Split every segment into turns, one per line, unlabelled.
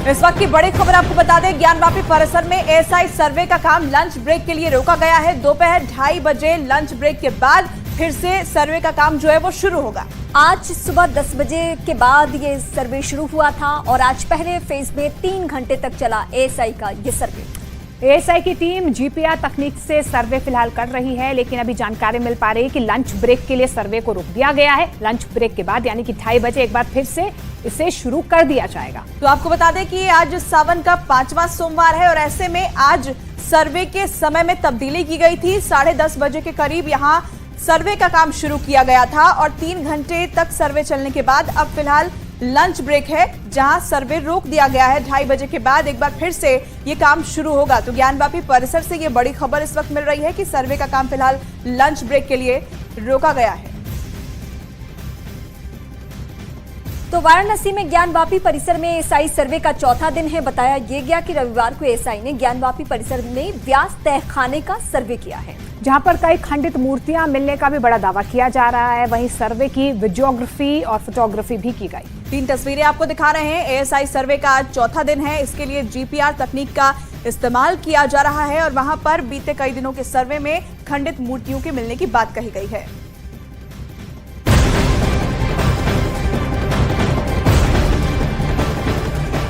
इस वक्त की बड़ी खबर आपको बता दें, ज्ञानवापी परिसर में एएसआई सर्वे का काम लंच ब्रेक के लिए रोका गया है। दोपहर 2:30 बजे लंच ब्रेक के बाद फिर से सर्वे का काम जो है वो शुरू होगा।
आज सुबह 10 बजे के बाद ये सर्वे शुरू हुआ था और आज पहले फेज में 3 घंटे तक चला एएसआई का ये सर्वे।
एएसआई की टीम जीपीआर तकनीक से सर्वे फिलहाल कर रही है, लेकिन अभी जानकारी मिल पा रही है कि लंच ब्रेक के लिए सर्वे को रोक दिया गया है। लंच ब्रेक के बाद यानी कि 2:30 बजे एक बार फिर से इसे शुरू कर दिया जाएगा।
तो आपको बता दें कि आज सावन का 5वां सोमवार है और ऐसे में आज सर्वे के समय में तब्दीली की गई थी। 10:30 बजे के करीब यहाँ सर्वे का काम शुरू किया गया था और 3 घंटे तक सर्वे चलने के बाद अब फिलहाल लंच ब्रेक है, जहां सर्वे रोक दिया गया है। 2:30 बजे के बाद एक बार फिर से ये काम शुरू होगा। तो ज्ञानवापी परिसर से ये बड़ी खबर इस वक्त मिल रही है कि सर्वे का काम फिलहाल लंच ब्रेक के लिए रोका गया है।
तो वाराणसी में ज्ञानवापी परिसर में एएसआई सर्वे का चौथा दिन है। बताया ये गया कि रविवार को एएसआई ने ज्ञानवापी परिसर में व्यास तहखाने का सर्वे किया है,
जहां पर कई खंडित मूर्तियां मिलने का भी बड़ा दावा किया जा रहा है। वहीं सर्वे की वीडियोग्राफी और फोटोग्राफी भी की गई।
3 तस्वीरें आपको दिखा रहे हैं। एएसआई सर्वे का आज चौथा दिन है। इसके लिए जीपीआर तकनीक का इस्तेमाल किया जा रहा है और वहां पर बीते कई दिनों के सर्वे में खंडित मूर्तियों के मिलने की बात कही गई है।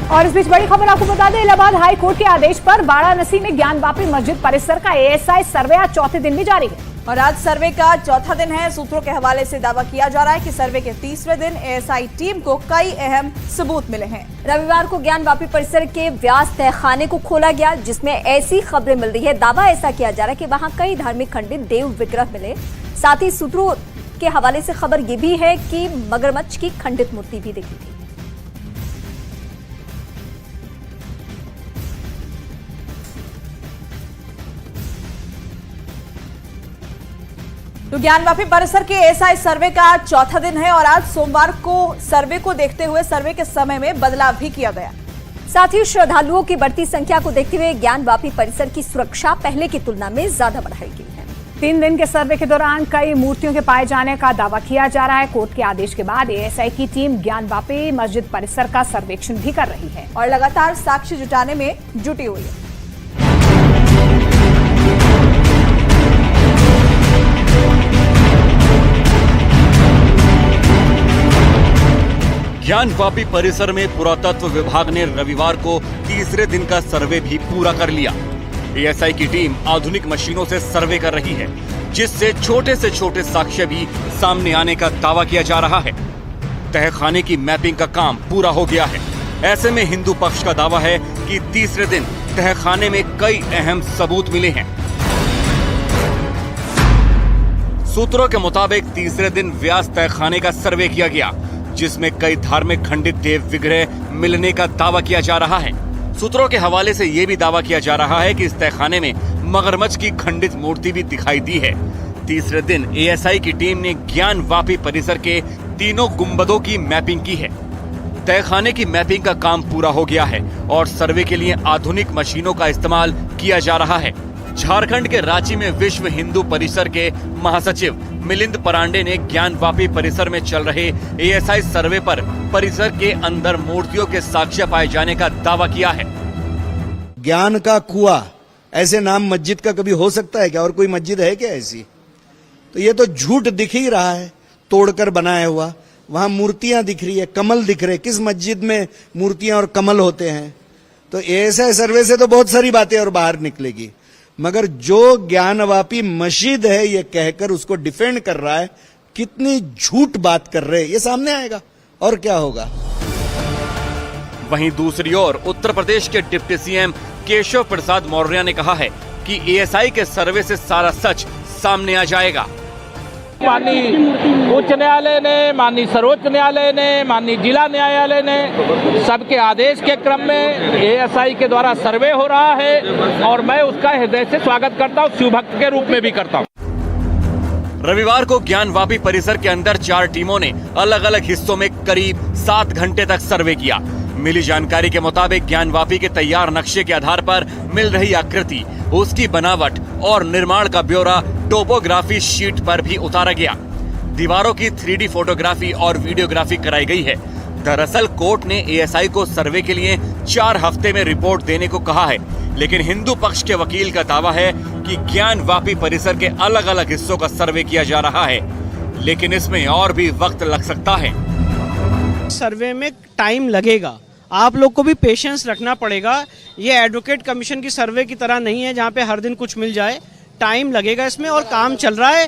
और इस बीच बड़ी खबर आपको बता दें, इलाहाबाद हाई कोर्ट के आदेश पर वाराणसी में ज्ञानवापी मस्जिद परिसर का एएसआई सर्वे आज चौथे दिन भी जारी है।
और आज सर्वे का चौथा दिन है। सूत्रों के हवाले से दावा किया जा रहा है कि सर्वे के तीसरे दिन एएसआई टीम को कई अहम सबूत मिले हैं।
रविवार को ज्ञानवापी परिसर के व्यास तहखाने को खोला गया, जिसमें ऐसी खबरें मिल रही है। दावा ऐसा किया जा रहा है कि वहां कई धार्मिक खंडित देव विग्रह मिले। साथ ही सूत्रों के हवाले से खबर ये भी है कि मगरमच्छ की खंडित मूर्ति भी दिखी थी।
तो ज्ञानवापी परिसर के एएसआई सर्वे का आज चौथा दिन है और आज सोमवार को सर्वे को देखते हुए सर्वे के समय में बदलाव भी किया गया।
साथ ही श्रद्धालुओं की बढ़ती संख्या को देखते हुए ज्ञानवापी परिसर की सुरक्षा पहले की तुलना में ज्यादा बढ़ाई गई है।
3 दिन के सर्वे के दौरान कई मूर्तियों के पाए जाने का दावा किया जा रहा है। कोर्ट के आदेश के बाद एएसआई की टीम ज्ञानवापी मस्जिद परिसर का सर्वेक्षण भी कर रही है
और लगातार साक्ष्य जुटाने में जुटी हुई है।
ज्ञानवापी परिसर में पुरातत्व विभाग ने रविवार को तीसरे दिन का सर्वे भी पूरा कर लिया। एएसआई की टीम आधुनिक मशीनों से सर्वे कर रही है, जिससे छोटे से छोटे साक्ष्य भी सामने आने का दावा किया जा रहा है। तहखाने की मैपिंग का काम पूरा हो गया है। ऐसे में हिंदू पक्ष का दावा है कि तीसरे दिन तहखाने में कई अहम सबूत मिले हैं। सूत्रों के मुताबिक तीसरे दिन व्यास तहखाने का सर्वे किया गया, जिसमें कई धार्मिक खंडित देव विग्रह मिलने का दावा किया जा रहा है। सूत्रों के हवाले से यह भी दावा किया जा रहा है कि इस तहखाने में मगरमच्छ की खंडित मूर्ति भी दिखाई दी है। तीसरे दिन एएसआई की टीम ने ज्ञानवापी परिसर के तीनों गुंबदों की मैपिंग की है। तहखाने की मैपिंग का काम पूरा हो गया है और सर्वे के लिए आधुनिक मशीनों का इस्तेमाल किया जा रहा है। झारखंड के रांची में विश्व हिंदू परिसर के महासचिव मिलिंद परांडे ने ज्ञानवापी परिसर में चल रहे एएसआई सर्वे पर परिसर के अंदर मूर्तियों के साक्ष्य पाए जाने का दावा किया है।
ज्ञान का कुआं, ऐसे नाम मस्जिद का कभी हो सकता है क्या? और कोई मस्जिद है क्या ऐसी? तो ये तो झूठ दिख ही रहा है, तोड़कर बनाया हुआ। वहां मूर्तियां दिख रही है, कमल दिख रहे। किस मस्जिद में मूर्तियां और कमल होते हैं? तो एएसआई सर्वे से तो बहुत सारी बातें और बाहर निकलेगी, मगर जो ज्ञानवापी मस्जिद है ये कहकर उसको डिफेंड कर रहा है, कितनी झूठ बात कर रहे हैं, ये सामने आएगा। और क्या होगा?
वहीं दूसरी ओर उत्तर प्रदेश के डिप्टी सीएम केशव प्रसाद मौर्य ने कहा है कि एएसआई के सर्वे से सारा सच सामने आ जाएगा।
माननीय उच्च न्यायालय ने, माननीय सर्वोच्च न्यायालय ने, माननीय जिला न्यायालय ने सबके आदेश के क्रम में एएसआई के द्वारा सर्वे हो रहा है और मैं उसका हृदय से स्वागत करता हूँ, शिवभक्त के रूप में भी करता हूँ।
रविवार को ज्ञानवापी परिसर के अंदर 4 टीमों ने अलग अलग हिस्सों में करीब 7 घंटे तक सर्वे किया। मिली जानकारी के मुताबिक ज्ञानवापी के तैयार नक्शे के आधार पर मिल रही आकृति, उसकी बनावट और निर्माण का ब्यौरा टोपोग्राफी शीट पर भी उतारा गया। दीवारों की 3D फोटोग्राफी और वीडियोग्राफी कराई गई है। दरअसल कोर्ट ने एएसआई को सर्वे के लिए 4 हफ्ते में रिपोर्ट देने को कहा है, लेकिन हिंदू पक्ष के वकील का दावा है कि ज्ञानवापी परिसर के अलग अलग हिस्सों का सर्वे किया जा रहा है, लेकिन इसमें और भी वक्त लग सकता है।
सर्वे में टाइम लगेगा, आप लोग को भी पेशेंस रखना पड़ेगा। ये एडवोकेट कमीशन की सर्वे की तरह नहीं है जहाँ पे हर दिन कुछ मिल जाए। टाइम लगेगा इसमें, और काम चल रहा है,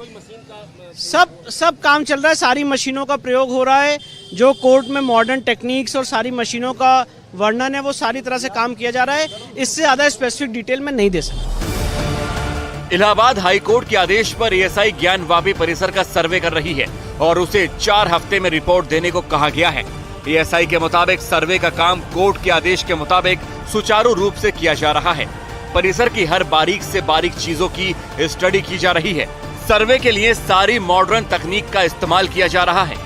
सब काम चल रहा है। सारी मशीनों का प्रयोग हो रहा है। जो कोर्ट में मॉडर्न टेक्निक्स और सारी मशीनों का वर्णन है वो सारी तरह से काम किया जा रहा है। इससे ज्यादा स्पेसिफिक डिटेल में नहीं दे सकता।
इलाहाबाद हाई कोर्ट के आदेश पर एएसआई ज्ञानवापी परिसर का सर्वे कर रही है और उसे 4 हफ्ते में रिपोर्ट देने को कहा गया है। एएसआई के मुताबिक सर्वे का काम कोर्ट के आदेश के मुताबिक सुचारू रूप से किया जा रहा है। परिसर की हर बारीक से बारीक चीजों की स्टडी की जा रही है। सर्वे के लिए सारी मॉडर्न तकनीक का इस्तेमाल किया जा रहा है।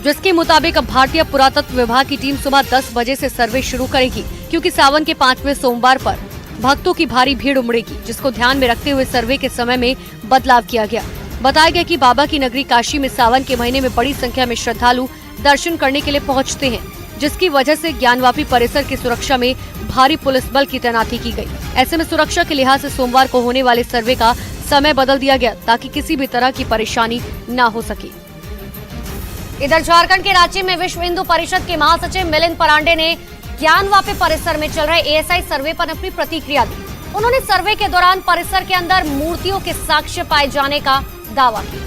जिसके मुताबिक अब भारतीय पुरातत्व विभाग की टीम सुबह 10 बजे से सर्वे शुरू करेगी, क्योंकि सावन के 5वें सोमवार पर भक्तों की भारी भीड़ उमड़ेगी, जिसको ध्यान में रखते हुए सर्वे के समय में बदलाव किया गया। बताया गया कि बाबा की नगरी काशी में सावन के महीने में बड़ी संख्या में श्रद्धालु दर्शन करने के लिए पहुंचते हैं, जिसकी वजह से ज्ञानवापी परिसर की सुरक्षा में भारी पुलिस बल की तैनाती की गई। ऐसे में सुरक्षा के लिहाज से सोमवार को होने वाले सर्वे का समय बदल दिया गया, ताकि किसी भी तरह की परेशानी न हो सके।
इधर झारखंड के रांची में विश्व हिंदू परिषद के महासचिव मिलिंद परांडे ने ज्ञानवापी परिसर में चल रहे एएसआई सर्वे पर अपनी प्रतिक्रिया दी। उन्होंने सर्वे के दौरान परिसर के अंदर मूर्तियों के साक्ष्य पाए जाने का दावा किया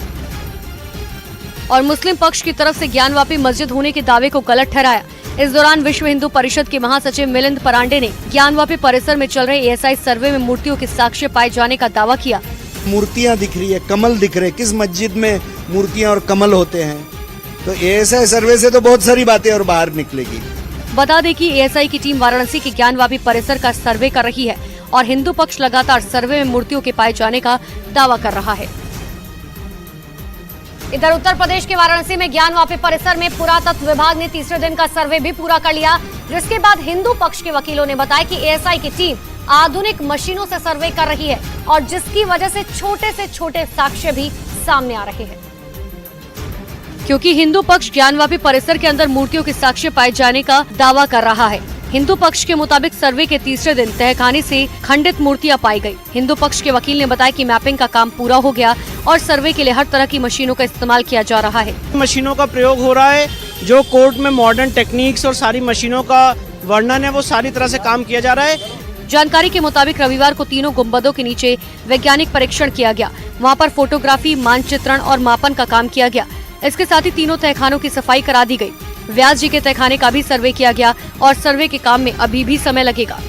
और मुस्लिम पक्ष की तरफ से ज्ञानवापी मस्जिद होने के दावे को गलत ठहराया। इस दौरान विश्व हिंदू परिषद के महासचिव मिलिंद परांडे ने ज्ञानवापी परिसर में चल रहे एएसआई सर्वे में मूर्तियों के साक्ष्य पाए जाने का दावा किया।
मूर्तियां दिख रही है, कमल दिख रहे, किस मस्जिद में मूर्तियां और कमल होते हैं? तो एएसआई सर्वे से तो बहुत सारी बातें और बाहर निकलेगी।
बता दें कि एएसआई की टीम वाराणसी के ज्ञानवापी परिसर का सर्वे कर रही है और हिंदू पक्ष लगातार सर्वे में मूर्तियों के पाए जाने का दावा कर रहा है।
इधर उत्तर प्रदेश के वाराणसी में ज्ञानवापी परिसर में पुरातत्व विभाग ने तीसरे दिन का सर्वे भी पूरा कर लिया, जिसके बाद हिंदू पक्ष के वकीलों ने बताया कि एएसआई की टीम आधुनिक मशीनों से सर्वे कर रही है और जिसकी वजह से छोटे साक्ष्य भी सामने आ रहे हैं।
क्योंकि हिंदू पक्ष ज्ञानवापी परिसर के अंदर मूर्तियों के साक्ष्य पाए जाने का दावा कर रहा है। हिंदू पक्ष के मुताबिक सर्वे के तीसरे दिन तहखाने से खंडित मूर्तियां पाई गई। हिंदू पक्ष के वकील ने बताया कि मैपिंग का काम पूरा हो गया और सर्वे के लिए हर तरह की मशीनों का इस्तेमाल किया जा रहा है।
मशीनों का प्रयोग हो रहा है। जो कोर्ट में मॉडर्न टेक्निक्स और सारी मशीनों का वर्णन है वो सारी तरह से काम किया जा रहा है।
जानकारी के मुताबिक रविवार को तीनों गुंबदों के नीचे वैज्ञानिक परीक्षण किया गया। वहाँ पर फोटोग्राफी, मानचित्रण और मापन का काम किया गया। इसके साथ ही तीनों तहखानों की सफाई करा दी गई। व्यास जी के तहखाने का भी सर्वे किया गया और सर्वे के काम में अभी भी समय लगेगा।